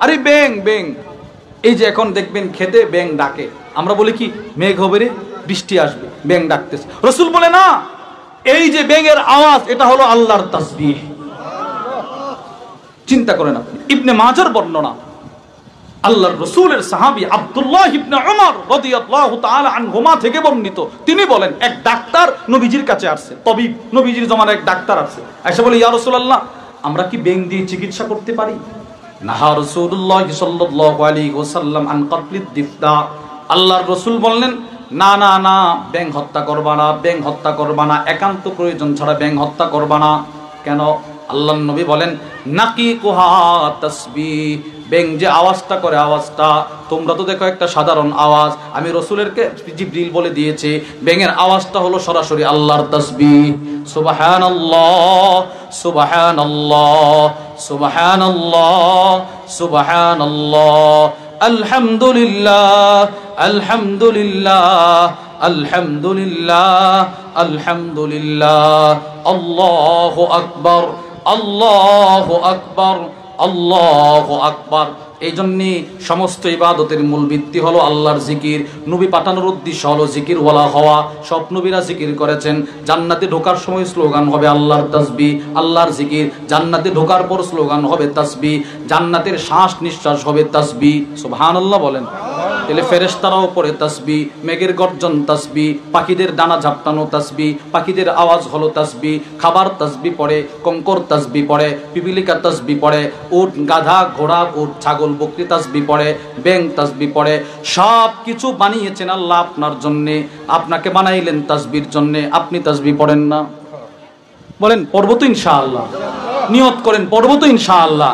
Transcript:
আরে ব্যাং ব্যাং, এই যে এখন দেখবেন খেতে ব্যাং ডাকে, আমরা বলি কি মেঘ হবে রে, বৃষ্টি আসবে, ব্যাং ডাকতেছে। রাসূল বলে না, এই যে ব্যাঙের আওয়াজ এটা হলো আল্লাহর তাসবিহ। চিন্তা করেন আপনি, ইবনে মাজার বর্ণনা, আল্লাহর রাসূলের সাহাবী আব্দুল্লাহ ইবনে উমর রাদিয়াল্লাহু তাআলা আনহুমা থেকে বর্ণিত, তিনি বলেন এক ডাক্তার নবীজির কাছে আসছে, তবিব, নবীজির জমানায় এক ডাক্তার আসছে, এসে বলে ইয়া রাসূলুল্লাহ আমরা কি ব্যাঙ দিয়ে চিকিৎসা করতে পারি? নাহা রাসূলুল্লাহ সাল্লাল্লাহু আলাইহি ওয়াসাল্লাম আন কাতলিদ দিফদা, আল্লাহর রাসূল বললেন না না না, ব্যাঙ হত্যা করবা না, ব্যাঙ হত্যা করবা না, একান্ত প্রয়োজন ছাড়া ব্যাঙ হত্যা করবা না। কেন? আল্লাহর নবী বলেন নাকিকুহা তাসবিহ, ব্যাঙ যে আওয়াজটা করে, আওয়াজটা তোমরা তো দেখো একটা সাধারণ আওয়াজ, আমি রাসূলেরকে জিবরিল বলে দিয়েছে ব্যাঙের আওয়াজটা হলো সরাসরি আল্লাহর তাসবিহ। সুবহানাল্লাহ সুবহানাল্লাহ সুবহানাল্লাহ সুবহানাল্লাহ, আলহামদুলিল্লাহ আলহামদুলিল্লাহ আলহামদুলিল্লাহ আলহামদুলিল্লাহ, আল্লাহু আকবার আল্লাহু আকবার আল্লাহু আকবার। এই জন্যে সমস্ত ইবাদতের মূল ভিত্তি হলো আল্লাহর জিকির। নবী পাঠানোর উদ্দেশ্য হলো জিকির ওয়ালা হওয়া। সব নবীরা জিকির করেছেন। জান্নাতে ঢোকার সময় স্লোগান হবে আল্লাহর তাসবিহ, আল্লাহর জিকির। জান্নাতে ঢোকার পর স্লোগান হবে তাসবিহ। জান্নাতের শ্বাস নিঃশ্বাস হবে তাসবিহ। সুবহানাল্লাহ বলেন। তাহলে ফেরেশতারাও পড়ে তাসবিহ, মেঘের গর্জন তাসবিহ, পাখিদের ডানা ঝাপটানো তাসবিহ, পাখিদের আওয়াজ হলো তাসবিহ, খাবার তাসবিহ পড়ে, কঙ্কর তাসবিহ পড়ে, পিপিলিকা তাসবিহ পড়ে, উট গাধা ঘোড়া উট ছাগল বকরি তাসবিহ পড়ে, ব্যাঙ তাসবিহ পড়ে। সব কিছু বানিয়েছেন আল্লাহ আপনার জন্য, আপনাকে বানাইলেন তাসবিহর জন্য। আপনি তাসবিহ পড়েন না? বলেন পড়ব তো ইনশাআল্লাহ। নিয়ত করেন পড়ব তো ইনশাআল্লাহ।